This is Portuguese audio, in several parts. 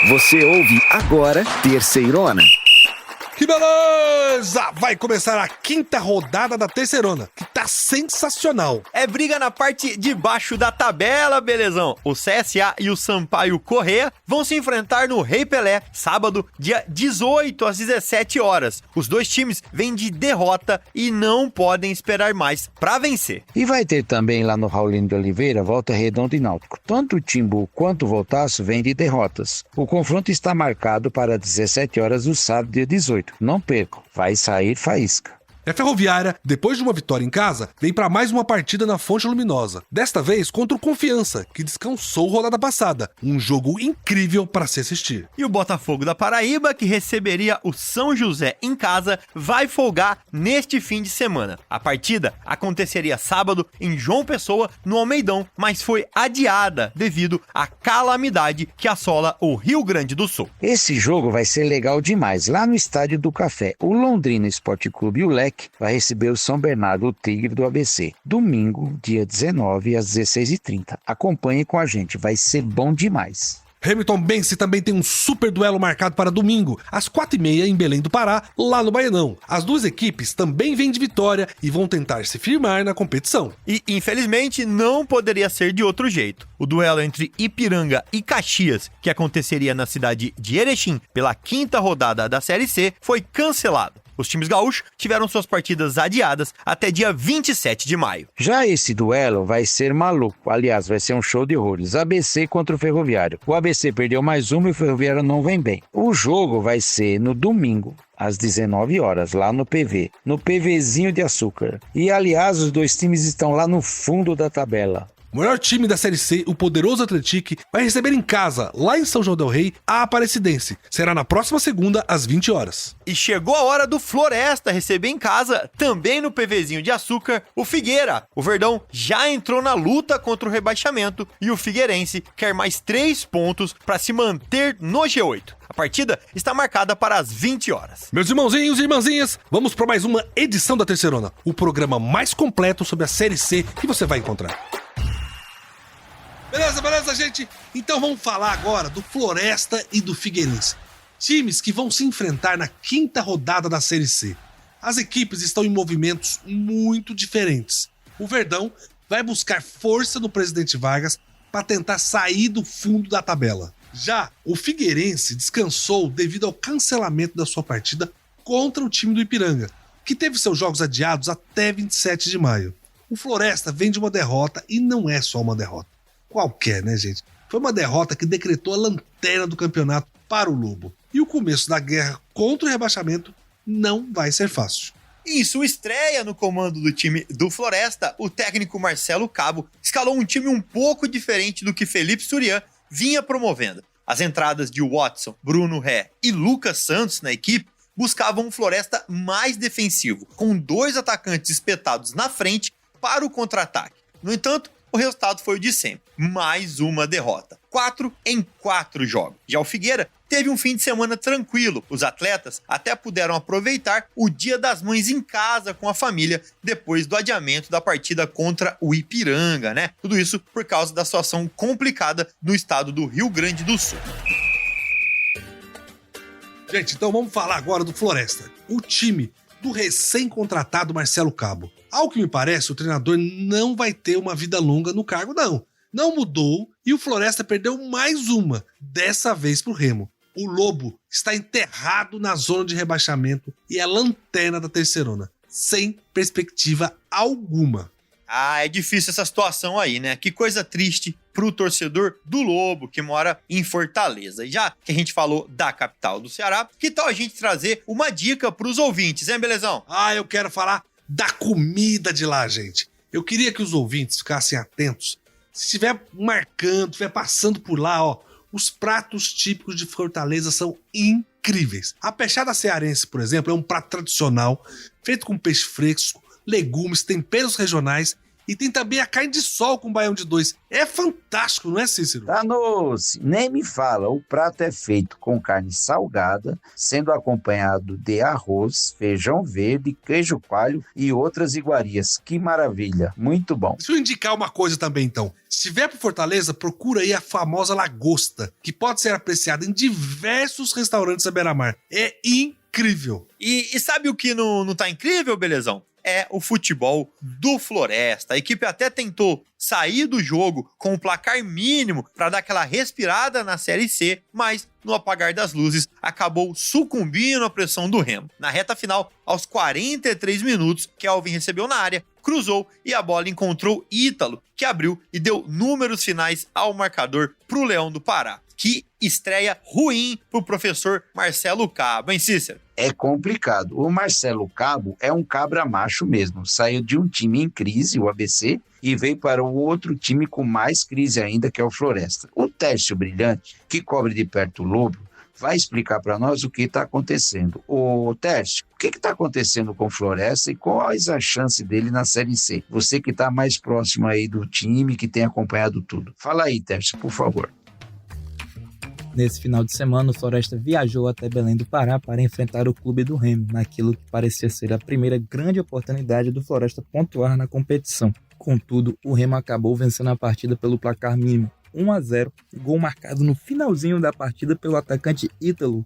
Você ouve agora Terceirona. Que beleza! Vai começar a quinta rodada da Terceirona, que tá sensacional. É briga na parte de baixo da tabela, belezão. O CSA e o Sampaio Corrêa vão se enfrentar no Rei Pelé, sábado, dia 18 às 17 horas. Os dois times vêm de derrota e não podem esperar mais pra vencer. E vai ter também lá no Raulino de Oliveira, Volta Redonda e Náutico. Tanto o Timbu quanto o Voltaço vêm de derrotas. O confronto está marcado para 17 horas do sábado, dia 18. Não percam, vai sair faísca. A Ferroviária, depois de uma vitória em casa, vem para mais uma partida na Fonte Luminosa. Desta vez contra o Confiança, que descansou rodada passada. Um jogo incrível para se assistir. E o Botafogo da Paraíba, que receberia o São José em casa, vai folgar neste fim de semana. A partida aconteceria sábado em João Pessoa, no Almeidão, mas foi adiada devido à calamidade que assola o Rio Grande do Sul. Esse jogo vai ser legal demais. Lá no Estádio do Café, o Londrina Esporte Clube e o Leque vai receber o São Bernardo, o Tigre do ABC. Domingo, dia 19, às 16h30. Acompanhe com a gente, vai ser bom demais. Hamilton Bense também tem um super duelo marcado para domingo, às 4h30 em Belém do Pará, lá no Baianão. As duas equipes também vêm de vitória e vão tentar se firmar na competição. E, infelizmente, não poderia ser de outro jeito. O duelo entre Ipiranga e Caxias, que aconteceria na cidade de Erechim pela quinta rodada da Série C, foi cancelado. Os times gaúchos tiveram suas partidas adiadas até dia 27 de maio. Já esse duelo vai ser maluco. Aliás, vai ser um show de horrores. ABC contra o Ferroviário. O ABC perdeu mais uma e o Ferroviário não vem bem. O jogo vai ser no domingo, às 19 horas, lá no PV. No PVzinho de açúcar. E, aliás, os dois times estão lá no fundo da tabela. O maior time da Série C, o poderoso Atlético, vai receber em casa, lá em São João del Rei, a Aparecidense. Será na próxima segunda, às 20 horas. E chegou a hora do Floresta receber em casa, também no PVzinho de açúcar, o Figueira. O Verdão já entrou na luta contra o rebaixamento e o Figueirense quer mais 3 pontos para se manter no G8. A partida está marcada para as 20 horas. Meus irmãozinhos e irmãzinhas, vamos para mais uma edição da Terceirona, o programa mais completo sobre a Série C que você vai encontrar. Beleza, gente? Então vamos falar agora do Floresta e do Figueirense. Times que vão se enfrentar na quinta rodada da Série C. As equipes estão em movimentos muito diferentes. O Verdão vai buscar força no Presidente Vargas para tentar sair do fundo da tabela. Já o Figueirense descansou devido ao cancelamento da sua partida contra o time do Ipiranga, que teve seus jogos adiados até 27 de maio. O Floresta vem de uma derrota e não é só uma derrota qualquer, né, gente? Foi uma derrota que decretou a lanterna do campeonato para o Lobo. E o começo da guerra contra o rebaixamento não vai ser fácil. Em sua estreia no comando do time do Floresta, o técnico Marcelo Cabo escalou um time um pouco diferente do que Felipe Surian vinha promovendo. As entradas de Watson, Bruno Ré e Lucas Santos na equipe buscavam um Floresta mais defensivo, com 2 atacantes espetados na frente para o contra-ataque. No entanto, o resultado foi o de sempre, mais uma derrota. 4 em 4 jogos. Já o Figueira teve um fim de semana tranquilo. Os atletas até puderam aproveitar o Dia das Mães em casa com a família, depois do adiamento da partida contra o Ipiranga, né? Tudo isso por causa da situação complicada no estado do Rio Grande do Sul. Gente, então vamos falar agora do Floresta. O time do recém-contratado Marcelo Cabo. Ao que me parece, o treinador não vai ter uma vida longa no cargo, não. Não mudou e o Floresta perdeu mais uma, dessa vez pro Remo. O Lobo está enterrado na zona de rebaixamento e é a lanterna da Terceirona, sem perspectiva alguma. Ah, é difícil essa situação aí, né? Que coisa triste pro torcedor do Lobo, que mora em Fortaleza. E já que a gente falou da capital do Ceará, que tal a gente trazer uma dica pros ouvintes, hein, belezão? Ah, eu quero falar da comida de lá, gente. Eu queria que os ouvintes ficassem atentos. Se estiver marcando, estiver passando por lá, ó, os pratos típicos de Fortaleza são incríveis. A peixada cearense, por exemplo, é um prato tradicional, feito com peixe fresco, legumes, temperos regionais E tem também a carne de sol com baião de 2. É fantástico, não é, Cícero? Danou-se, nem me fala, o prato é feito com carne salgada, sendo acompanhado de arroz, feijão verde, queijo coalho e outras iguarias. Que maravilha, muito bom. Deixa eu indicar uma coisa também, então. Se estiver por Fortaleza, procura aí a famosa lagosta, que pode ser apreciada em diversos restaurantes à beira-mar. É incrível. E sabe o que não tá incrível, belezão? É o futebol do Floresta. A equipe até tentou sair do jogo com o placar mínimo para dar aquela respirada na Série C, mas no apagar das luzes acabou sucumbindo à pressão do Remo. Na reta final, aos 43 minutos, Kelvin recebeu na área, cruzou e a bola encontrou Ítalo, que abriu e deu números finais ao marcador pro Leão do Pará. Que estreia ruim pro professor Marcelo Cabo, hein, Cícero? É complicado. O Marcelo Cabo é um cabra macho mesmo. Saiu de um time em crise, o ABC, e veio para o outro time com mais crise ainda, que é o Floresta. O Tércio Brilhante, que cobre de perto o Lobo, vai explicar para nós o que está acontecendo. Ô, Tércio, o que está acontecendo com o Floresta e quais as chances dele na Série C? Você que está mais próximo aí do time, que tem acompanhado tudo. Fala aí, Tércio, por favor. Nesse final de semana, o Floresta viajou até Belém do Pará para enfrentar o clube do Remo, naquilo que parecia ser a primeira grande oportunidade do Floresta pontuar na competição. Contudo, o Remo acabou vencendo a partida pelo placar mínimo, 1-0, gol marcado no finalzinho da partida pelo atacante Ítalo.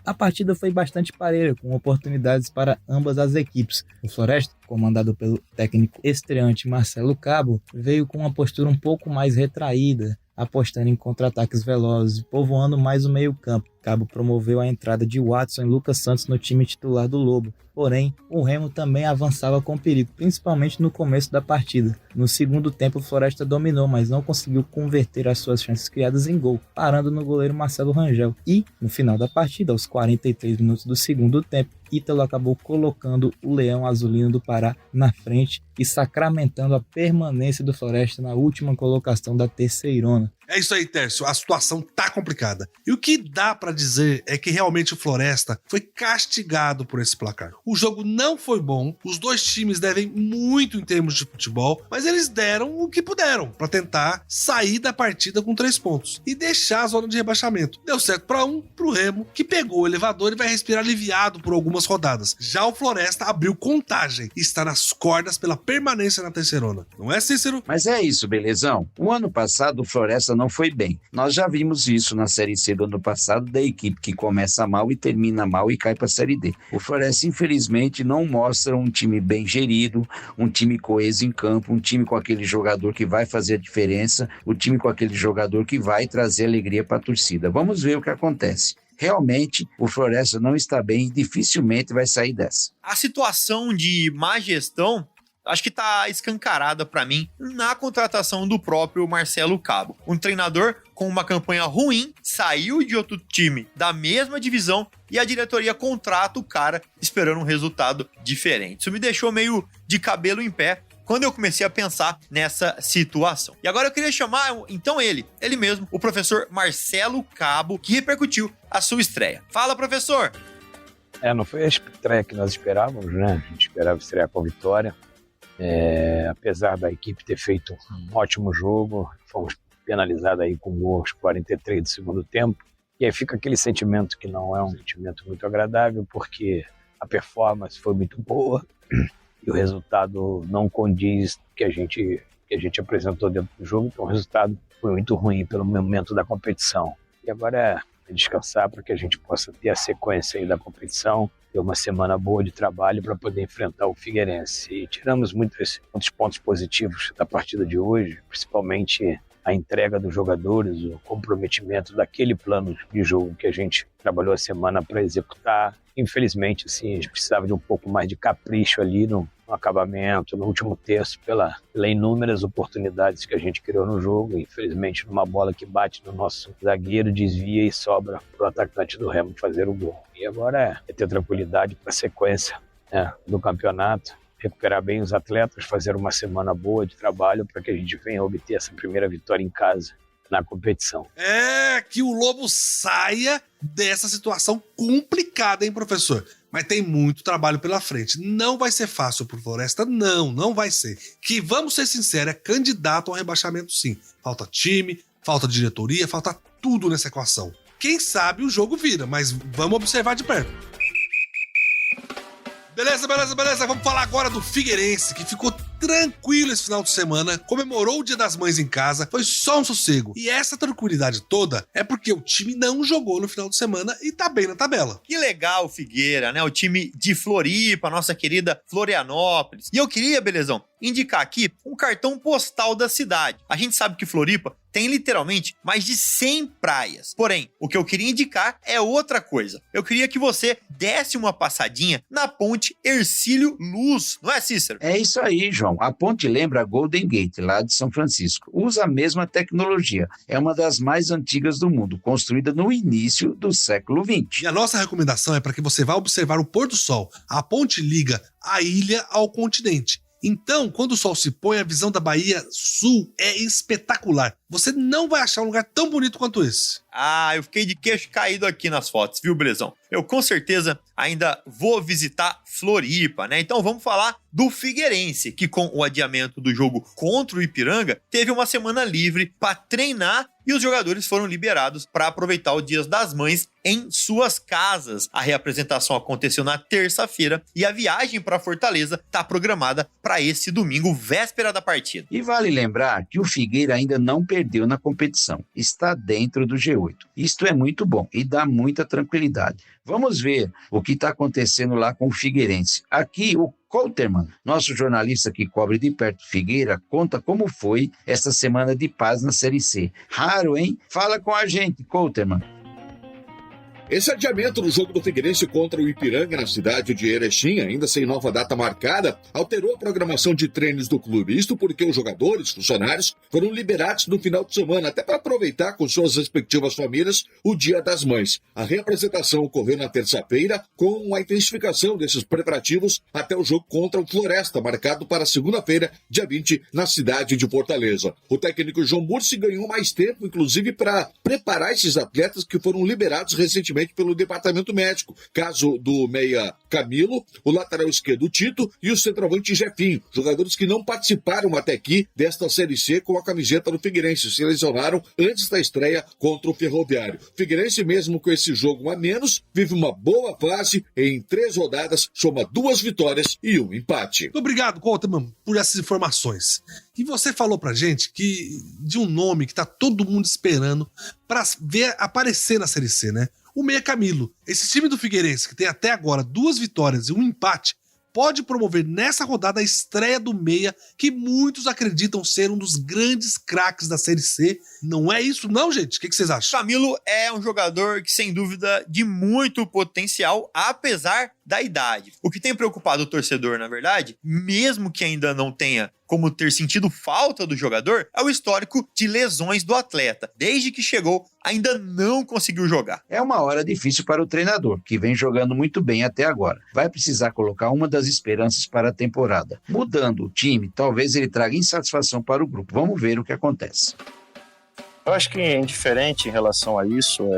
A partida foi bastante parelha, com oportunidades para ambas as equipes. O Floresta, comandado pelo técnico estreante Marcelo Cabo, veio com uma postura um pouco mais retraída, apostando em contra-ataques velozes e povoando mais o meio-campo. Cabo promoveu a entrada de Watson e Lucas Santos no time titular do Lobo. Porém, o Remo também avançava com perigo, principalmente no começo da partida. No segundo tempo, o Floresta dominou, mas não conseguiu converter as suas chances criadas em gol, parando no goleiro Marcelo Rangel. E, no final da partida, aos 43 minutos do segundo tempo, Ítalo acabou colocando o Leão Azulino do Pará na frente e sacramentando a permanência do Floresta na última colocação da terceirona. É isso aí, Tércio. A situação tá complicada. E o que dá pra dizer é que realmente o Floresta foi castigado por esse placar. O jogo não foi bom, os dois times devem muito em termos de futebol, mas eles deram o que puderam pra tentar sair da partida com 3 pontos e deixar a zona de rebaixamento. Deu certo pra um, pro Remo, que pegou o elevador e vai respirar aliviado por algumas rodadas. Já o Floresta abriu contagem e está nas cordas pela permanência na terceirona. Não é, Cícero? Mas é isso, belezão. O ano passado o Floresta não foi bem. Nós já vimos isso na Série C do ano passado, da equipe que começa mal e termina mal e cai para a Série D. O Floresta, infelizmente, não mostra um time bem gerido, um time coeso em campo, um time com aquele jogador que vai fazer a diferença, o time com aquele jogador que vai trazer alegria para a torcida. Vamos ver o que acontece. Realmente, o Floresta não está bem e dificilmente vai sair dessa. A situação de má gestão acho que tá escancarada para mim na contratação do próprio Marcelo Cabo. Um treinador com uma campanha ruim, saiu de outro time da mesma divisão e a diretoria contrata o cara esperando um resultado diferente. Isso me deixou meio de cabelo em pé quando eu comecei a pensar nessa situação. E agora eu queria chamar, então, ele mesmo, o professor Marcelo Cabo, que repercutiu a sua estreia. Fala, professor! Não foi a estreia que nós esperávamos, né? A gente esperava estrear com vitória. Apesar da equipe ter feito um ótimo jogo, fomos penalizados aí com gol aos 43 do segundo tempo, e aí fica aquele sentimento que não é um sentimento muito agradável, porque a performance foi muito boa e o resultado não condiz que a gente apresentou dentro do jogo, então o resultado foi muito ruim pelo momento da competição. E agora é descansar para que a gente possa ter a sequência aí da competição, ter uma semana boa de trabalho para poder enfrentar o Figueirense. E tiramos muitos pontos positivos da partida de hoje, principalmente a entrega dos jogadores, o comprometimento daquele plano de jogo que a gente trabalhou a semana para executar. Infelizmente, assim, a gente precisava de um pouco mais de capricho ali no acabamento, no último terço, pela inúmeras oportunidades que a gente criou no jogo. Infelizmente, numa bola que bate no nosso zagueiro, desvia e sobra para o atacante do Remo fazer o gol. E agora é ter tranquilidade para a sequência, né, do campeonato, recuperar bem os atletas, fazer uma semana boa de trabalho para que a gente venha obter essa primeira vitória em casa na competição. Que o Lobo saia dessa situação complicada, hein, professor? Mas tem muito trabalho pela frente. Não vai ser fácil pro Floresta, não vai ser. Que, vamos ser sinceros, é candidato ao rebaixamento sim. Falta time, falta diretoria, falta tudo nessa equação. Quem sabe o jogo vira, mas vamos observar de perto. Beleza. Vamos falar agora do Figueirense, que ficou tranquilo esse final de semana, comemorou o Dia das Mães em casa, foi só um sossego. E essa tranquilidade toda é porque o time não jogou no final de semana e tá bem na tabela. Que legal, Figueira, né? O time de Floripa, nossa querida Florianópolis. E eu queria, Belezão, indicar aqui um cartão postal da cidade. A gente sabe que Floripa tem literalmente mais de 100 praias. Porém, o que eu queria indicar é outra coisa. Eu queria que você desse uma passadinha na ponte Hercílio Luz, não é, Cícero? É isso aí, João. A ponte lembra a Golden Gate, lá de São Francisco. Usa a mesma tecnologia. É uma das mais antigas do mundo, construída no início do século XX. E a nossa recomendação é para que você vá observar o pôr do sol. A ponte liga a ilha ao continente. Então, quando o sol se põe, a visão da Bahia Sul é espetacular. Você não vai achar um lugar tão bonito quanto esse. Ah, eu fiquei de queixo caído aqui nas fotos, viu, Belezão? Eu com certeza ainda vou visitar Floripa, né? Então vamos falar do Figueirense, que com o adiamento do jogo contra o Ipiranga, teve uma semana livre para treinar e os jogadores foram liberados para aproveitar o Dia das Mães em suas casas. A reapresentação aconteceu na terça-feira e a viagem para Fortaleza está programada para esse domingo, véspera da partida. E vale lembrar que o Figueira ainda não perdeu na competição. Está dentro do G8. Isto é muito bom e dá muita tranquilidade. Vamos ver o que está acontecendo lá com o Figueirense. Aqui o Couterman, nosso jornalista que cobre de perto Figueira, conta como foi essa semana de paz na Série C. Raro, hein? Fala com a gente, Couterman. Esse adiamento do jogo do Figueirense contra o Ipiranga na cidade de Erechim, ainda sem nova data marcada, alterou a programação de treinos do clube. Isto porque os jogadores, funcionários, foram liberados no final de semana, até para aproveitar com suas respectivas famílias o Dia das Mães. A reapresentação ocorreu na terça-feira, com a intensificação desses preparativos até o jogo contra o Floresta, marcado para segunda-feira, dia 20, na cidade de Fortaleza. O técnico João Murci ganhou mais tempo, inclusive, para preparar esses atletas que foram liberados recentemente pelo departamento médico, caso do meia Camilo, o lateral esquerdo Tito e o centroavante Jefinho, jogadores que não participaram até aqui desta Série C com a camiseta do Figueirense, se lesionaram antes da estreia contra o Ferroviário. Figueirense, mesmo com esse jogo a menos, vive uma boa fase, em 3 rodadas, soma 2 vitórias e 1 empate. Muito obrigado, Couterman, por essas informações. E você falou pra gente de um nome que tá todo mundo esperando pra ver aparecer na Série C, né? O meia Camilo. Esse time do Figueirense, que tem até agora 2 vitórias e 1 empate, pode promover nessa rodada a estreia do meia, que muitos acreditam ser um dos grandes craques da Série C. Não é isso não, gente? O que vocês acham? Camilo é um jogador que, sem dúvida, de muito potencial, apesar da idade. O que tem preocupado o torcedor, na verdade, mesmo que ainda não tenha como ter sentido falta do jogador, é o histórico de lesões do atleta. Desde que chegou, ainda não conseguiu jogar. É uma hora difícil para o treinador, que vem jogando muito bem até agora. Vai precisar colocar uma das esperanças para a temporada. Mudando o time, talvez ele traga insatisfação para o grupo. Vamos ver o que acontece. Eu acho que é indiferente em relação a isso,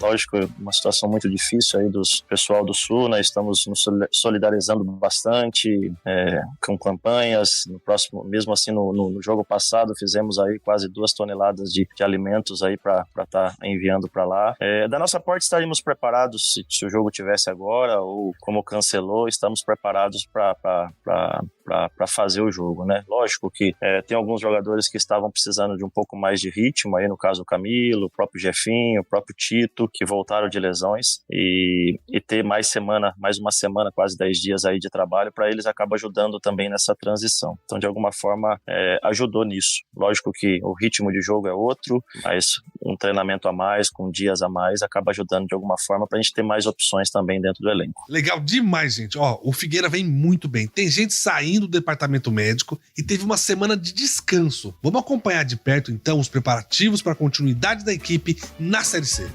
lógico, uma situação muito difícil aí do pessoal do Sul, né? Estamos nos solidarizando bastante com campanhas. No próximo, mesmo assim, no jogo passado, fizemos aí quase 2 toneladas de alimentos aí para estar enviando para lá. Da nossa parte, estaríamos preparados se o jogo tivesse agora, ou como cancelou, estamos preparados para fazer o jogo, né? Lógico que tem alguns jogadores que estavam precisando de um pouco mais de ritmo, aí no caso o Camilo, o próprio Jefinho, o próprio Tito, que voltaram de lesões, e ter mais uma semana, quase 10 dias aí de trabalho, para eles acaba ajudando também nessa transição. Então, de alguma forma, ajudou nisso. Lógico que o ritmo de jogo é outro, mas um treinamento a mais, com dias a mais, acaba ajudando de alguma forma para a gente ter mais opções também dentro do elenco. Legal demais, gente. Ó, o Figueira vem muito bem. Tem gente saindo do departamento médico e teve uma semana de descanso. Vamos acompanhar de perto, então, os preparativos para a continuidade da equipe na Série C.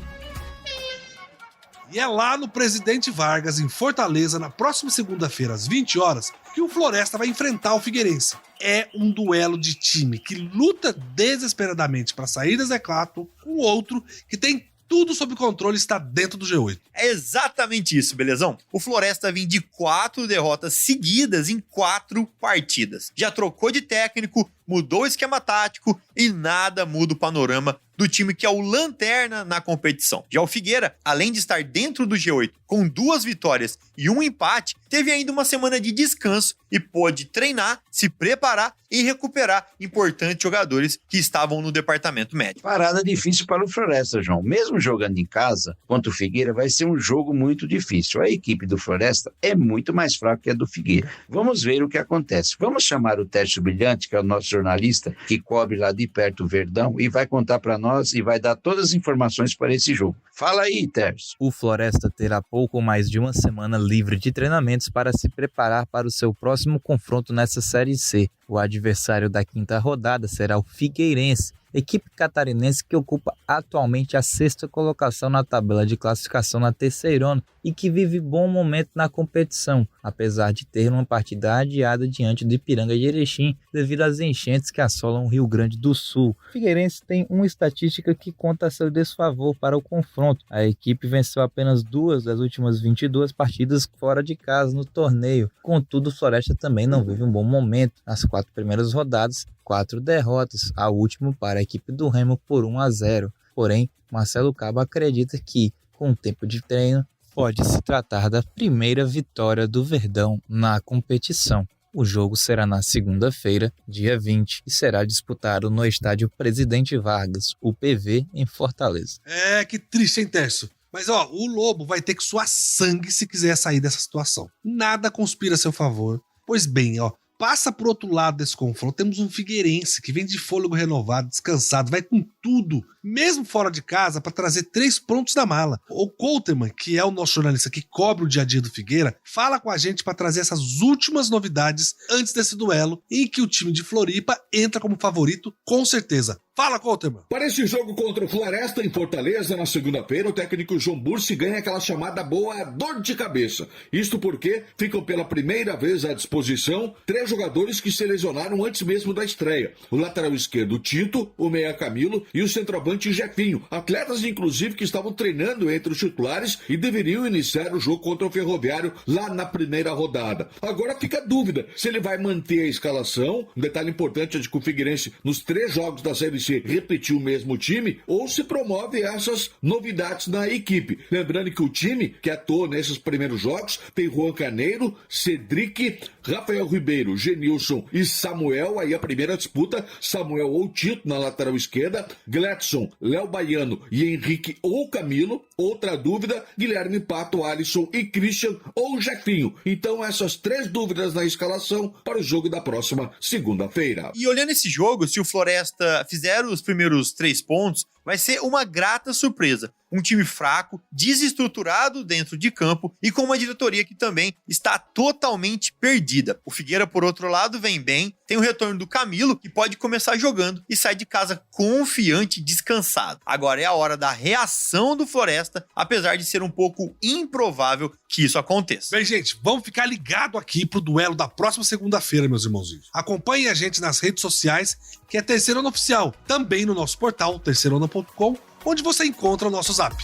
E é lá no Presidente Vargas, em Fortaleza, na próxima segunda-feira, às 20 horas, que o Floresta vai enfrentar o Figueirense. É um duelo de time que luta desesperadamente para sair do Z4, com outro que tem tudo sob controle e está dentro do G8. É exatamente isso, belezão? O Floresta vem de 4 derrotas seguidas em 4 partidas. Já trocou de técnico, mudou o esquema tático e nada muda o panorama do time que é o lanterna na competição. Já o Figueira, além de estar dentro do G8 com 2 vitórias e 1 empate, teve ainda uma semana de descanso e pôde treinar, se preparar e recuperar importantes jogadores que estavam no departamento médico. Parada difícil para o Floresta, João. Mesmo jogando em casa contra o Figueira, vai ser um jogo muito difícil. A equipe do Floresta é muito mais fraca que a do Figueira. Vamos ver o que acontece. Vamos chamar o Tércio Brilhante, que é o nosso jornalista, que cobre lá de perto o Verdão, e vai contar para nós e vai dar todas as informações para esse jogo. Fala aí, Tércio. O Floresta terá pouco mais de uma semana livre de treinamentos para se preparar para o seu próximo confronto nessa Série C. O adversário da 5ª rodada será o Figueirense, equipe catarinense que ocupa atualmente a 6ª colocação na tabela de classificação na Terceirona e que vive bom momento na competição, apesar de ter uma partida adiada diante do Ipiranga de Erechim devido às enchentes que assolam o Rio Grande do Sul. O Figueirense tem uma estatística que conta a seu desfavor para o confronto. A equipe venceu apenas 2 das últimas 22 partidas fora de casa no torneio. Contudo, o Floresta também não vive um bom momento. Nas 4 primeiras rodadas, 4 derrotas, a última para a equipe do Remo por 1-0. Porém, Marcelo Cabo acredita que, com o tempo de treino, pode se tratar da primeira vitória do Verdão na competição. O jogo será na segunda-feira, dia 20, e será disputado no estádio Presidente Vargas, UPV, em Fortaleza. É, que triste, hein, Tércio? Mas, ó, o Lobo vai ter que suar sangue se quiser sair dessa situação. Nada conspira a seu favor. Pois bem, ó, passa pro outro lado desse confronto. Temos um Figueirense que vem de fôlego renovado, descansado, vai com tudo, mesmo fora de casa, para trazer 3 pontos da mala. O Couterman, que é o nosso jornalista que cobre o dia a dia do Figueira, fala com a gente para trazer essas últimas novidades antes desse duelo, em que o time de Floripa entra como favorito, com certeza. Fala, Couterman. Para esse jogo contra o Floresta em Fortaleza, na segunda-feira, o técnico João Bursi ganha aquela chamada boa dor de cabeça. Isto porque ficam pela primeira vez à disposição 3 jogadores que se lesionaram antes mesmo da estreia. O lateral esquerdo Tito, o meia Camilo e o centroavante Jefinho. Atletas, inclusive, que estavam treinando entre os titulares e deveriam iniciar o jogo contra o Ferroviário lá na primeira rodada. Agora fica a dúvida se ele vai manter a escalação. Um detalhe importante é de que o Figueirense, nos 3 jogos da Série C, repetiu o mesmo time, ou se promove essas novidades na equipe. Lembrando que o time que atuou nesses primeiros jogos tem Juan Carneiro, Cedric, Rafael Ribeiro, Genilson e Samuel. Aí a primeira disputa, Samuel ou Tito na lateral esquerda, Gledson, Léo Baiano e Henrique ou Camilo. Outra dúvida, Guilherme Pato, Alisson e Christian ou Jefinho. Então essas 3 dúvidas na escalação para o jogo da próxima segunda-feira. E olhando esse jogo, se o Floresta fizer os primeiros 3 pontos, vai ser uma grata surpresa. Um time fraco, desestruturado dentro de campo e com uma diretoria que também está totalmente perdida. O Figueira, por outro lado, vem bem, tem o retorno do Camilo, que pode começar jogando e sai de casa confiante e descansado. Agora é a hora da reação do Floresta, apesar de ser um pouco improvável que isso aconteça. Bem, gente, vamos ficar ligado aqui pro duelo da próxima segunda-feira, meus irmãozinhos. Acompanhem a gente nas redes sociais, que é Terceirona Oficial, também no nosso portal, terceirona.com, onde você encontra o nosso zap.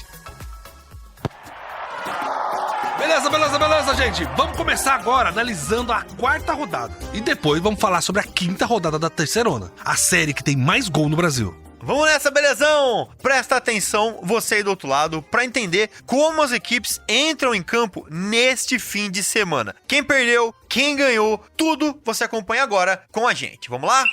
Beleza, gente. Vamos começar agora analisando a 4ª rodada. E depois vamos falar sobre a 5ª rodada da Terceirona, a série que tem mais gol no Brasil. Vamos nessa, belezão? Presta atenção, você aí do outro lado, para entender como as equipes entram em campo neste fim de semana. Quem perdeu, quem ganhou, tudo você acompanha agora com a gente. Vamos lá?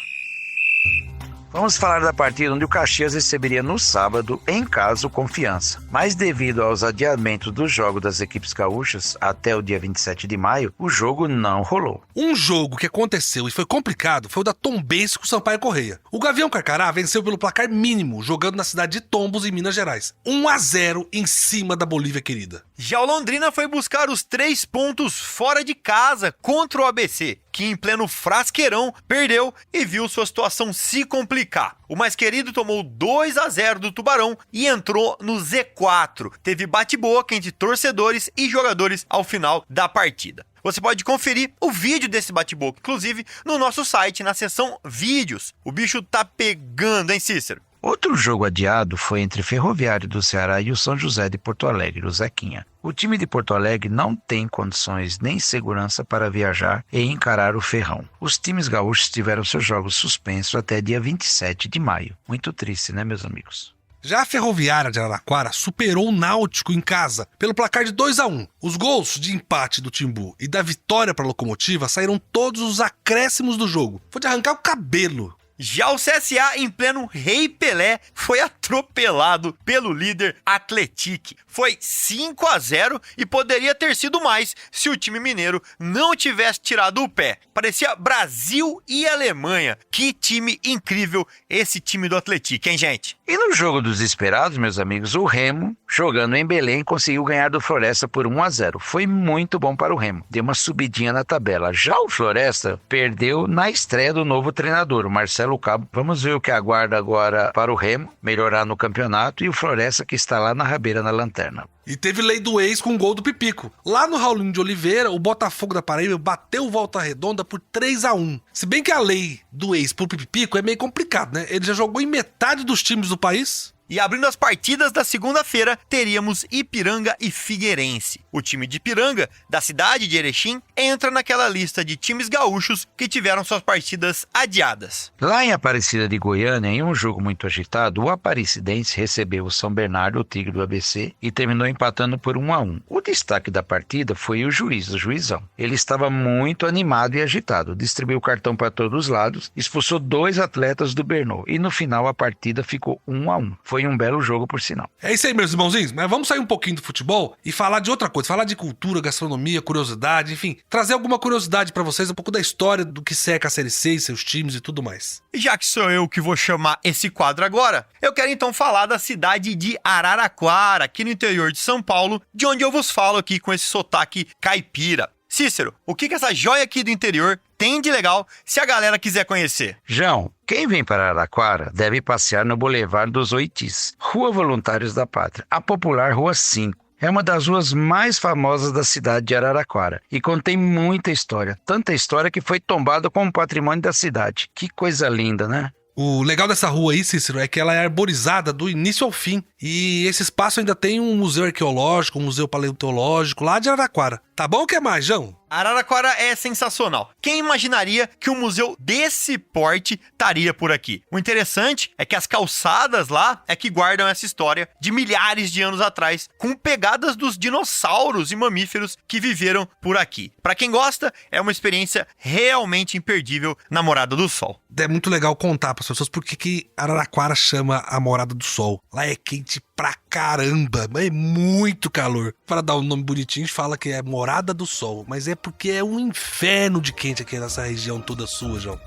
Vamos falar da partida onde o Caxias receberia no sábado, em casa, o Confiança. Mas devido aos adiamentos do jogo das equipes gaúchas até o dia 27 de maio, o jogo não rolou. Um jogo que aconteceu e foi complicado foi o da Tombense com o Sampaio Corrêa. O Gavião Carcará venceu pelo placar mínimo, jogando na cidade de Tombos, em Minas Gerais. 1-0 em cima da Bolívia querida. Já o Londrina foi buscar os 3 pontos fora de casa contra o ABC, que em pleno frasqueirão perdeu e viu sua situação se complicar. O mais querido tomou 2-0 do Tubarão e entrou no Z4. Teve bate-boca entre torcedores e jogadores ao final da partida. Você pode conferir o vídeo desse bate-boca, inclusive, no nosso site, na seção Vídeos. O bicho tá pegando, hein, Cícero? Outro jogo adiado foi entre Ferroviário do Ceará e o São José de Porto Alegre, o Zequinha. O time de Porto Alegre não tem condições nem segurança para viajar e encarar o Ferrão. Os times gaúchos tiveram seus jogos suspensos até dia 27 de maio. Muito triste, né, meus amigos? Já a Ferroviária de Araraquara superou o Náutico em casa pelo placar de 2-1. Os gols de empate do Timbu e da vitória para a Locomotiva saíram todos os acréscimos do jogo. Foi de arrancar o cabelo. Já o CSA, em pleno Rei Pelé, foi atropelado pelo líder Atlético. Foi 5-0 e poderia ter sido mais se o time mineiro não tivesse tirado o pé. Parecia Brasil e Alemanha. Que time incrível esse time do Atlético, hein, gente? E no jogo dos esperados, meus amigos, o Remo, jogando em Belém, conseguiu ganhar do Floresta por 1-0. Foi muito bom para o Remo. Deu uma subidinha na tabela. Já o Floresta perdeu na estreia do novo treinador, o Marcelo Cabo. Vamos ver o que aguarda agora para o Remo, melhorar no campeonato, e o Floresta que está lá na rabeira, na lanterna. E teve lei do ex com gol do Pipico. Lá no Raulinho de Oliveira, o Botafogo da Paraíba bateu o Volta Redonda por 3-1. Se bem que a lei do ex pro Pipico é meio complicado, né? Ele já jogou em metade dos times do país. E abrindo as partidas da segunda-feira, teríamos Ipiranga e Figueirense. O time de Ipiranga, da cidade de Erechim, entra naquela lista de times gaúchos que tiveram suas partidas adiadas. Lá em Aparecida de Goiânia, em um jogo muito agitado, o Aparecidense recebeu o São Bernardo, o Tigre do ABC, e terminou empatando por 1-1. O destaque da partida foi o juizão. Ele estava muito animado e agitado, distribuiu o cartão para todos os lados, expulsou 2 atletas do Bernô, e no final a partida ficou 1-1. Foi um belo jogo, por sinal. É isso aí, meus irmãozinhos, mas vamos sair um pouquinho do futebol e falar de outra coisa, falar de cultura, gastronomia, curiosidade, enfim, trazer alguma curiosidade pra vocês, um pouco da história do que cerca a Série C e seus times e tudo mais. E já que sou eu que vou chamar esse quadro agora, eu quero então falar da cidade de Araraquara, aqui no interior de São Paulo, de onde eu vos falo aqui com esse sotaque caipira. Cícero, o que essa joia aqui do interior tem de legal se a galera quiser conhecer? João, quem vem para Araraquara deve passear no Boulevard dos Oitis, Rua Voluntários da Pátria, a popular Rua 5. É uma das ruas mais famosas da cidade de Araraquara e contém muita história. Tanta história que foi tombada como patrimônio da cidade. Que coisa linda, né? O legal dessa rua aí, Cícero, é que ela é arborizada do início ao fim. E esse espaço ainda tem um museu arqueológico, um museu paleontológico lá de Araraquara. Tá bom? O que mais, João? Araraquara é sensacional. Quem imaginaria que um museu desse porte estaria por aqui? O interessante é que as calçadas lá é que guardam essa história de milhares de anos atrás, com pegadas dos dinossauros e mamíferos que viveram por aqui. Pra quem gosta, é uma experiência realmente imperdível na Morada do Sol. É muito legal contar para as pessoas por que Araraquara chama a Morada do Sol. Lá é quente pra caramba, é muito calor. Para dar um nome bonitinho, a gente fala que é Morada do Sol, mas é porque é um inferno de quente aqui nessa região toda sua, João.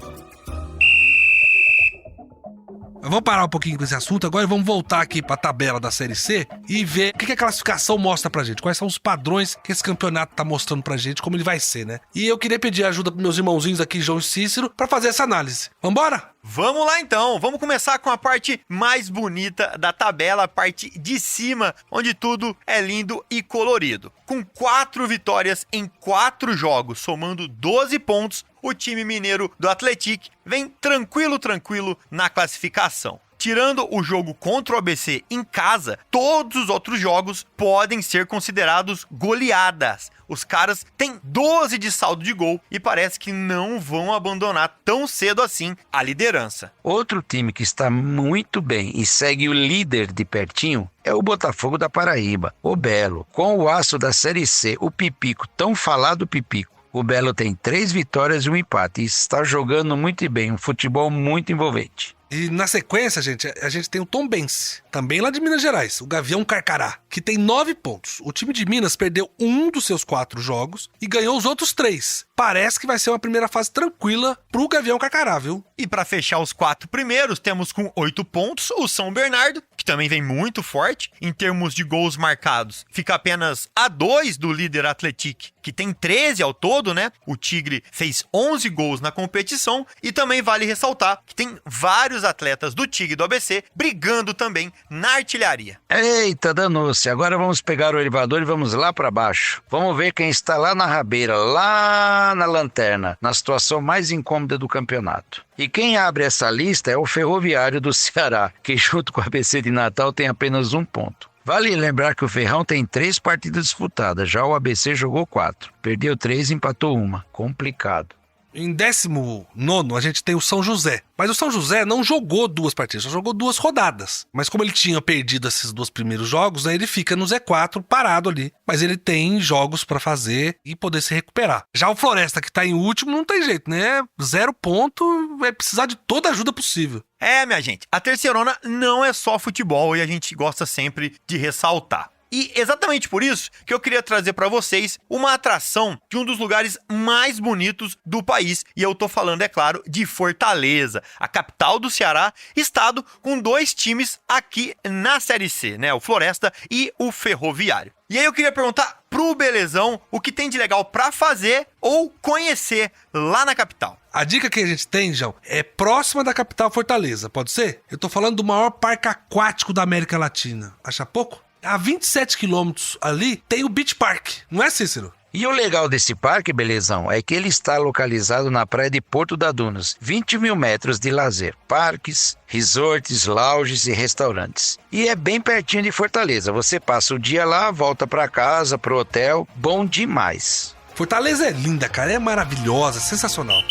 Mas vamos parar um pouquinho com esse assunto agora e vamos voltar aqui para a tabela da Série C e ver o que a classificação mostra pra gente, quais são os padrões que esse campeonato tá mostrando pra gente, como ele vai ser, né? E eu queria pedir ajuda pros meus irmãozinhos aqui, João e Cícero, para fazer essa análise. Vambora? Vamos lá então, vamos começar com a parte mais bonita da tabela, a parte de cima, onde tudo é lindo e colorido. Com 4 vitórias em 4 jogos, somando 12 pontos, o time mineiro do Atlético vem tranquilo na classificação. Tirando o jogo contra o ABC em casa, todos os outros jogos podem ser considerados goleadas. Os caras têm 12 de saldo de gol e parece que não vão abandonar tão cedo assim a liderança. Outro time que está muito bem e segue o líder de pertinho é o Botafogo da Paraíba, o Belo. Com o aço da Série C, o Pipico, tão falado Pipico. O Belo tem 3 vitórias e 1 empate e está jogando muito bem, um futebol muito envolvente. E na sequência, a gente tem o Tombense, também lá de Minas Gerais, o Gavião Carcará, que tem 9 pontos. O time de Minas perdeu 1 dos seus 4 jogos e ganhou os outros 3. Parece que vai ser uma primeira fase tranquila pro Gavião Carcará, viu? E para fechar os 4 primeiros, temos com 8 pontos o São Bernardo, que também vem muito forte em termos de gols marcados. Fica apenas a 2 do líder Atlético, que tem 13 ao todo, né? O Tigre fez 11 gols na competição e também vale ressaltar que tem vários vários atletas do TIG e do ABC brigando também na artilharia. Eita, danou-se. Agora vamos pegar o elevador e vamos lá para baixo. Vamos ver quem está lá na rabeira, lá na lanterna, na situação mais incômoda do campeonato. E quem abre essa lista é o Ferroviário do Ceará, que junto com o ABC de Natal tem apenas 1 ponto. Vale lembrar que o Ferrão tem 3 partidas disputadas, já o ABC jogou 4. Perdeu 3 e empatou 1. Complicado. Em 19º, a gente tem o São José. Mas o São José não jogou 2 partidas, só jogou 2 rodadas. Mas como ele tinha perdido esses 2 primeiros jogos, né, ele fica no Z4 parado ali. Mas ele tem jogos pra fazer e poder se recuperar. Já o Floresta, que tá em último, não tem jeito, né? 0 ponto, vai precisar de toda a ajuda possível. Minha gente, a Terceirona não é só futebol e a gente gosta sempre de ressaltar. E exatamente por isso que eu queria trazer para vocês uma atração de um dos lugares mais bonitos do país. E eu tô falando, é claro, de Fortaleza, a capital do Ceará, estado com 2 times aqui na Série C, né? O Floresta e o Ferroviário. E aí eu queria perguntar pro Belezão o que tem de legal para fazer ou conhecer lá na capital. A dica que a gente tem, João, é próxima da capital Fortaleza, pode ser? Eu tô falando do maior parque aquático da América Latina. Acha pouco? A 27 quilômetros ali tem o Beach Park, não é, Cícero? E o legal desse parque, Belezão, é que ele está localizado na praia de Porto da Dunas, 20 mil metros de lazer, parques, resorts, lounges e restaurantes. E é bem pertinho de Fortaleza, você passa o dia lá, volta para casa, pro hotel, bom demais. Fortaleza é linda, cara, é maravilhosa, sensacional.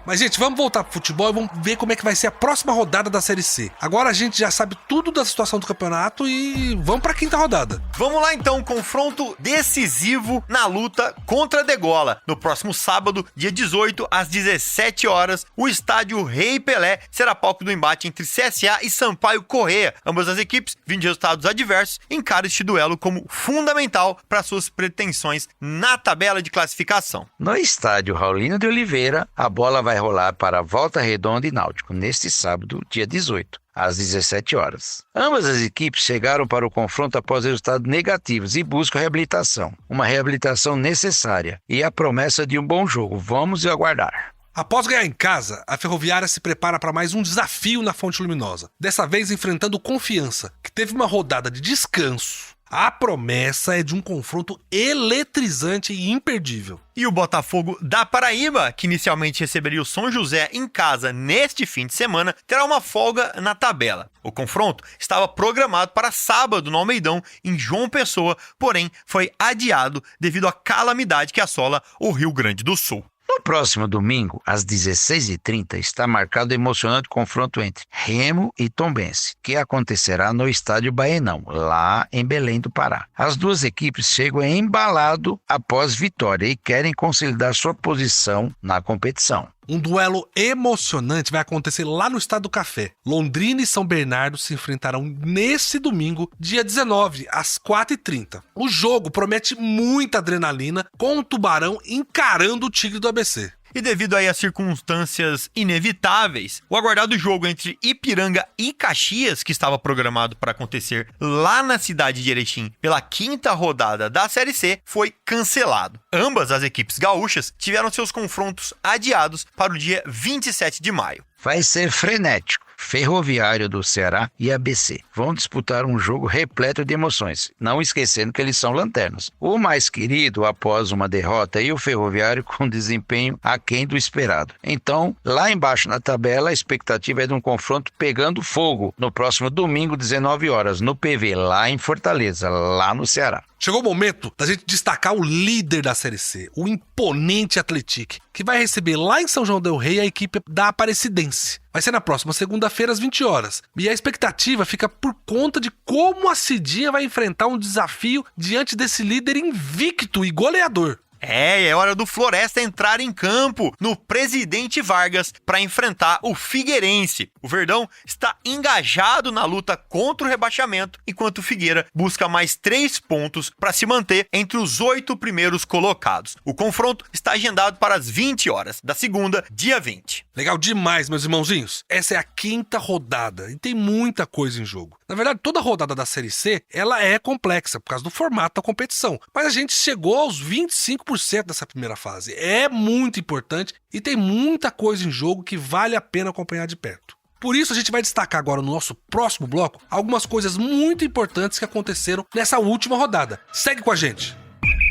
Mas, gente, vamos voltar pro futebol e vamos ver como é que vai ser a próxima rodada da Série C. Agora a gente já sabe tudo da situação do campeonato e vamos pra 5ª rodada. Vamos lá, então, confronto decisivo na luta contra a Degola. No próximo sábado, dia 18, às 17 horas, o estádio Rei Pelé será palco do embate entre CSA e Sampaio Corrêa. Ambas as equipes, vindo de resultados adversos, encaram este duelo como fundamental para suas pretensões na tabela de classificação. No estádio Raulino de Oliveira, a bola vai rolar para Volta Redonda e Náutico neste sábado, dia 18, às 17 horas. Ambas as equipes chegaram para o confronto após resultados negativos e buscam reabilitação. Uma reabilitação necessária e a promessa de um bom jogo. Vamos aguardar. Após ganhar em casa, a Ferroviária se prepara para mais um desafio na Fonte Luminosa. Dessa vez enfrentando o Confiança, que teve uma rodada de descanso. A promessa é de um confronto eletrizante e imperdível. E o Botafogo da Paraíba, que inicialmente receberia o São José em casa neste fim de semana, terá uma folga na tabela. O confronto estava programado para sábado no Almeidão, em João Pessoa, porém foi adiado devido à calamidade que assola o Rio Grande do Sul. No próximo domingo, às 16h30, está marcado o emocionante confronto entre Remo e Tombense, que acontecerá no estádio Baenão, lá em Belém do Pará. As duas equipes chegam embalado após vitória e querem consolidar sua posição na competição. Um duelo emocionante vai acontecer lá no Estádio do Café. Londrina e São Bernardo se enfrentarão nesse domingo, dia 19, às 4h30. O jogo promete muita adrenalina, com o Tubarão encarando o Tigre do ABC. E devido aí às circunstâncias inevitáveis, o aguardado jogo entre Ipiranga e Caxias, que estava programado para acontecer lá na cidade de Erechim pela 5ª rodada da Série C, foi cancelado. Ambas as equipes gaúchas tiveram seus confrontos adiados para o dia 27 de maio. Vai ser frenético. Ferroviário do Ceará e ABC vão disputar um jogo repleto de emoções, não esquecendo que eles são lanternas. O mais querido após uma derrota e o Ferroviário com desempenho aquém do esperado. Então, lá embaixo na tabela, a expectativa é de um confronto pegando fogo no próximo domingo, 19 horas, no PV, lá em Fortaleza, lá no Ceará. Chegou o momento da gente destacar o líder da Série C, o imponente Atlético, que vai receber lá em São João del Rei a equipe da Aparecidense. Vai ser na próxima segunda-feira, às 20 horas. E a expectativa fica por conta de como a Cidinha vai enfrentar um desafio diante desse líder invicto e goleador. É hora do Floresta entrar em campo no Presidente Vargas para enfrentar o Figueirense. O Verdão está engajado na luta contra o rebaixamento, enquanto o Figueira busca mais 3 pontos para se manter entre os 8 primeiros colocados. O confronto está agendado para as 20 horas da segunda, dia 20. Legal demais, meus irmãozinhos. Essa é a 5ª rodada e tem muita coisa em jogo. Na verdade, toda rodada da Série C, ela é complexa por causa do formato da competição. Mas a gente chegou aos 25% dessa primeira fase. É muito importante e tem muita coisa em jogo que vale a pena acompanhar de perto. Por isso a gente vai destacar agora no nosso próximo bloco algumas coisas muito importantes que aconteceram nessa última rodada. Segue com a gente.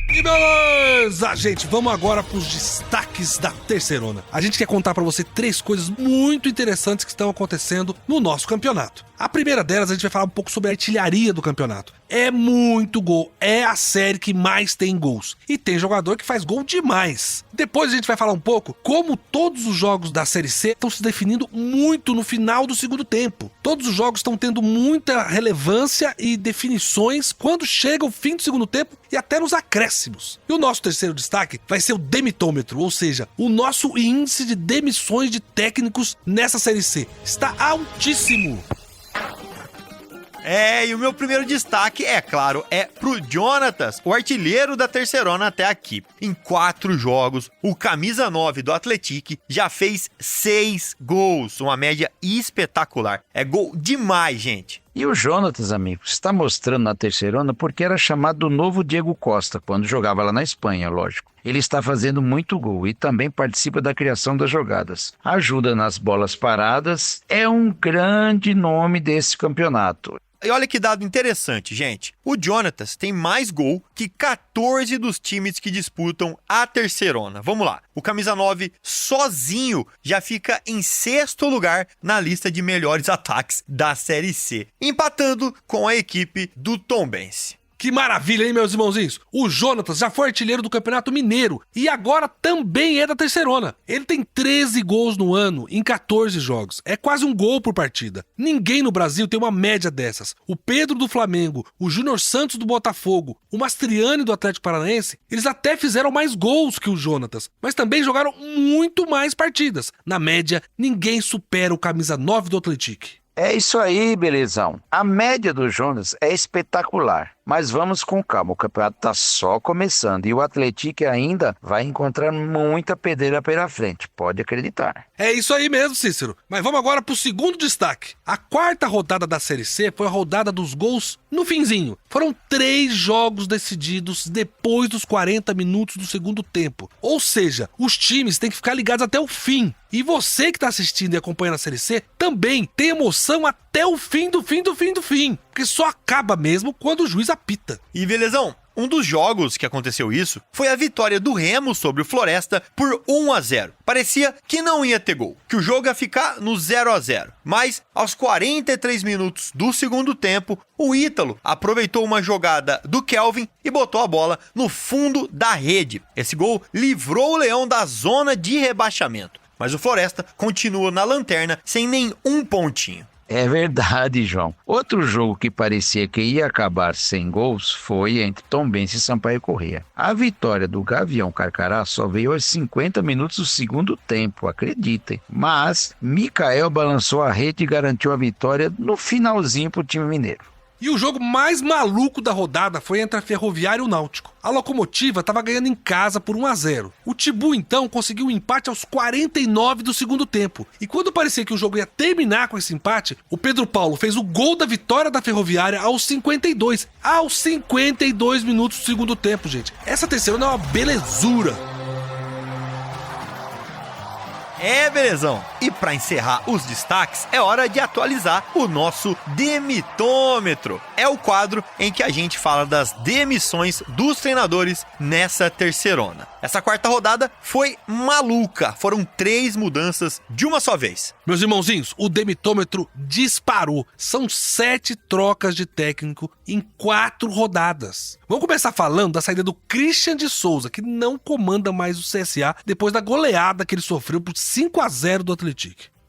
E beleza, gente, vamos agora para os destaques da terceirona. A gente quer contar para você 3 coisas muito interessantes que estão acontecendo no nosso campeonato. A primeira delas, a gente vai falar um pouco sobre a artilharia do campeonato. É muito gol, é a série que mais tem gols. E tem jogador que faz gol demais. Depois a gente vai falar um pouco como todos os jogos da Série C estão se definindo muito no final do segundo tempo. Todos os jogos estão tendo muita relevância e definições quando chega o fim do segundo tempo e até nos acréscimos. E o nosso terceiro destaque vai ser o demitômetro, ou seja, o nosso índice de demissões de técnicos nessa Série C. Está altíssimo. E o meu primeiro destaque, é claro, é pro Jonatas, o artilheiro da terceirona até aqui. Em 4 jogos, o camisa 9 do Atlético já fez 6 gols, uma média espetacular. É gol demais, gente. E o Jonatas, amigos, está mostrando na terceirona porque era chamado do novo Diego Costa, quando jogava lá na Espanha, lógico. Ele está fazendo muito gol e também participa da criação das jogadas. Ajuda nas bolas paradas, é um grande nome desse campeonato. E olha que dado interessante, gente. O Jonatas tem mais gol que 14 dos times que disputam a terceirona. Vamos lá. O camisa 9 sozinho já fica em 6º lugar na lista de melhores ataques da Série C, empatando com a equipe do Tombense. Que maravilha, hein, meus irmãozinhos? O Jonatas já foi artilheiro do Campeonato Mineiro e agora também é da terceirona. Ele tem 13 gols no ano em 14 jogos. É quase um gol por partida. Ninguém no Brasil tem uma média dessas. O Pedro do Flamengo, o Júnior Santos do Botafogo, o Mastriani do Atlético Paranaense, eles até fizeram mais gols que o Jonatas, mas também jogaram muito mais partidas. Na média, ninguém supera o camisa 9 do Atlético. É isso aí, belezão. A média do Jonas é espetacular, mas vamos com calma, o campeonato está só começando e o Atlético ainda vai encontrar muita pedreira pela frente, pode acreditar. É isso aí mesmo, Cícero. Mas vamos agora pro segundo destaque. A 4ª rodada da Série C foi a rodada dos gols no finzinho. Foram 3 jogos decididos depois dos 40 minutos do segundo tempo. Ou seja, os times têm que ficar ligados até o fim. E você que está assistindo e acompanhando a Série C também tem emoção até o fim do fim. Porque só acaba mesmo quando o juiz apita. E belezão, um dos jogos que aconteceu isso foi a vitória do Remo sobre o Floresta por 1-0. Parecia que não ia ter gol, que o jogo ia ficar no 0-0. Mas aos 43 minutos do segundo tempo, o Ítalo aproveitou uma jogada do Kelvin e botou a bola no fundo da rede. Esse gol livrou o Leão da zona de rebaixamento. Mas o Floresta continua na lanterna sem nenhum pontinho. É verdade, João. Outro jogo que parecia que ia acabar sem gols foi entre Tombense e Sampaio Corrêa. A vitória do Gavião Carcará só veio aos 50 minutos do segundo tempo, acreditem. Mas Mikael balançou a rede e garantiu a vitória no finalzinho para o time mineiro. E o jogo mais maluco da rodada foi entre a Ferroviária e o Náutico. A Locomotiva estava ganhando em casa por 1-0. O Tibu, então, conseguiu um empate aos 49 do segundo tempo. E quando parecia que o jogo ia terminar com esse empate, o Pedro Paulo fez o gol da vitória da Ferroviária aos 52. Aos 52 minutos do segundo tempo, gente. Essa terceira é uma belezura. É, belezão. E para encerrar os destaques, é hora de atualizar o nosso demitômetro. É o quadro em que a gente fala das demissões dos treinadores nessa terceirona. Essa 4ª rodada foi maluca. Foram 3 mudanças de uma só vez. Meus irmãozinhos, o demitômetro disparou. São 7 trocas de técnico em 4 rodadas. Vamos começar falando da saída do Christian de Souza, que não comanda mais o CSA depois da goleada que ele sofreu por 5-0 do Atlético.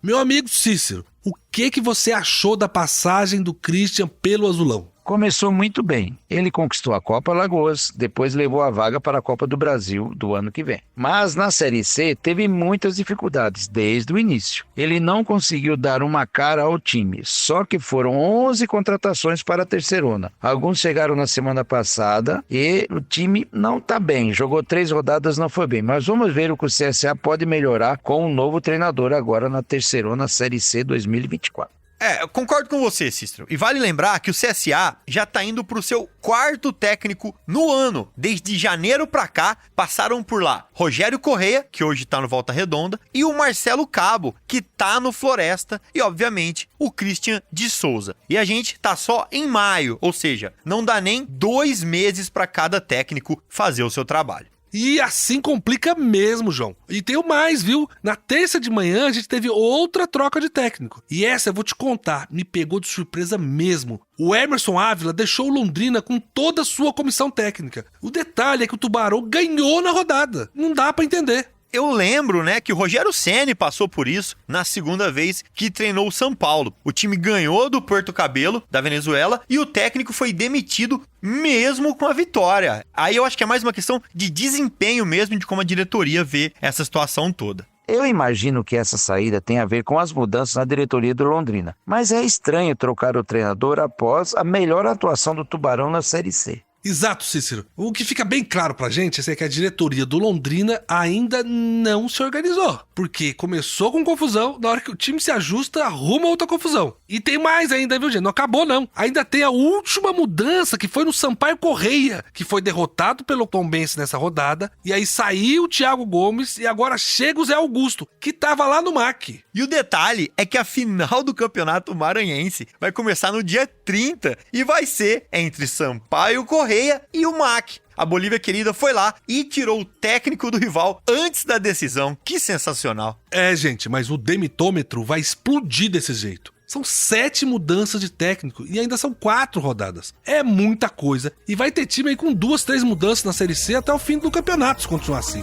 Meu amigo Cícero, o que você achou da passagem do Christian pelo Azulão? Começou muito bem. Ele conquistou a Copa Alagoas, depois levou a vaga para a Copa do Brasil do ano que vem. Mas na Série C teve muitas dificuldades desde o início. Ele não conseguiu dar uma cara ao time, só que foram 11 contratações para a terceirona. Alguns chegaram na semana passada e o time não está bem. Jogou 3 rodadas, não foi bem. Mas vamos ver o que o CSA pode melhorar com um novo treinador agora na terceirona Série C 2024. Eu concordo com você, Cícero. E vale lembrar que o CSA já tá indo pro seu 4º técnico no ano. Desde janeiro pra cá, passaram por lá Rogério Correia, que hoje tá no Volta Redonda, e o Marcelo Cabo, que tá no Floresta, e obviamente o Christian de Souza. E a gente tá só em maio, ou seja, não dá nem 2 meses pra cada técnico fazer o seu trabalho. E assim complica mesmo, João. E tem o mais, viu? Na terça de manhã a gente teve outra troca de técnico. E essa eu vou te contar, me pegou de surpresa mesmo. O Emerson Ávila deixou o Londrina com toda a sua comissão técnica. O detalhe é que o Tubarão ganhou na rodada. Não dá pra entender. Eu lembro, que o Rogério Ceni passou por isso na segunda vez que treinou o São Paulo. O time ganhou do Puerto Cabello, da Venezuela, e o técnico foi demitido mesmo com a vitória. Aí eu acho que é mais uma questão de desempenho mesmo, de como a diretoria vê essa situação toda. Eu imagino que essa saída tem a ver com as mudanças na diretoria do Londrina, mas é estranho trocar o treinador após a melhor atuação do Tubarão na Série C. Exato, Cícero. O que fica bem claro pra gente é que a diretoria do Londrina ainda não se organizou. Porque começou com confusão, na hora que o time se ajusta, arruma outra confusão. E tem mais ainda, viu, gente? Não acabou, não. Ainda tem a última mudança, que foi no Sampaio Correia, que foi derrotado pelo Tombense nessa rodada. E aí saiu o Thiago Gomes e agora chega o Zé Augusto, que tava lá no MAC. E o detalhe é que a final do Campeonato Maranhense vai começar no dia 30 e vai ser entre Sampaio Correia e o MAC. A Bolívia Querida foi lá e tirou o técnico do rival antes da decisão. Que sensacional. Gente, mas o demitômetro vai explodir desse jeito. São 7 mudanças de técnico e ainda são 4 rodadas. É muita coisa e vai ter time aí com 2, 3 mudanças na Série C até o fim do campeonato, se continuar assim.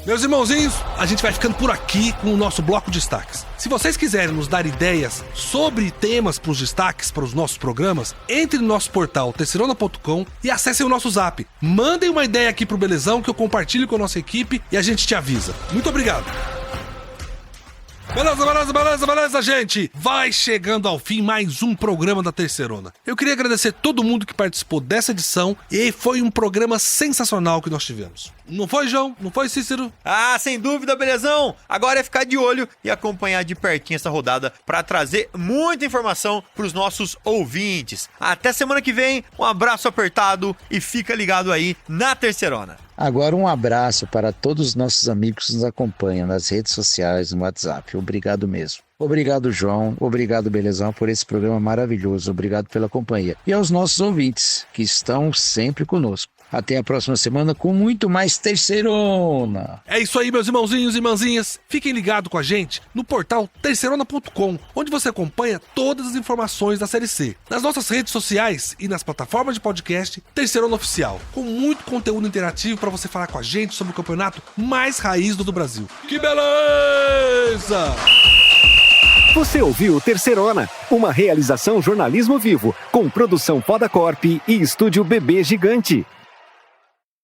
Meus irmãozinhos, a gente vai ficando por aqui com o nosso bloco de destaques. Se vocês quiserem nos dar ideias sobre temas para os destaques para os nossos programas, entre no nosso portal terceirona.com e acessem o nosso zap. Mandem uma ideia aqui pro Belezão que eu compartilho com a nossa equipe e a gente te avisa. Muito obrigado! Beleza, gente! Vai chegando ao fim mais um programa da Terceirona. Eu queria agradecer todo mundo que participou dessa edição e foi um programa sensacional que nós tivemos. Não foi, João? Não foi, Cícero? Sem dúvida, Belezão! Agora é ficar de olho e acompanhar de pertinho essa rodada para trazer muita informação pros nossos ouvintes. Até semana que vem, um abraço apertado e fica ligado aí na Terceirona. Agora um abraço para todos os nossos amigos que nos acompanham nas redes sociais, no WhatsApp. Obrigado mesmo. Obrigado, João. Obrigado, Belezão, por esse programa maravilhoso. Obrigado pela companhia. E aos nossos ouvintes, que estão sempre conosco. Até a próxima semana com muito mais Terceirona. É isso aí, meus irmãozinhos e irmãzinhas. Fiquem ligados com a gente no portal terceirona.com, onde você acompanha todas as informações da Série C. Nas nossas redes sociais e nas plataformas de podcast Terceirona Oficial, com muito conteúdo interativo para você falar com a gente sobre o campeonato mais raiz do Brasil. Que beleza! Você ouviu Terceirona, uma realização jornalismo vivo, com produção Poda Corp e estúdio Bebê Gigante.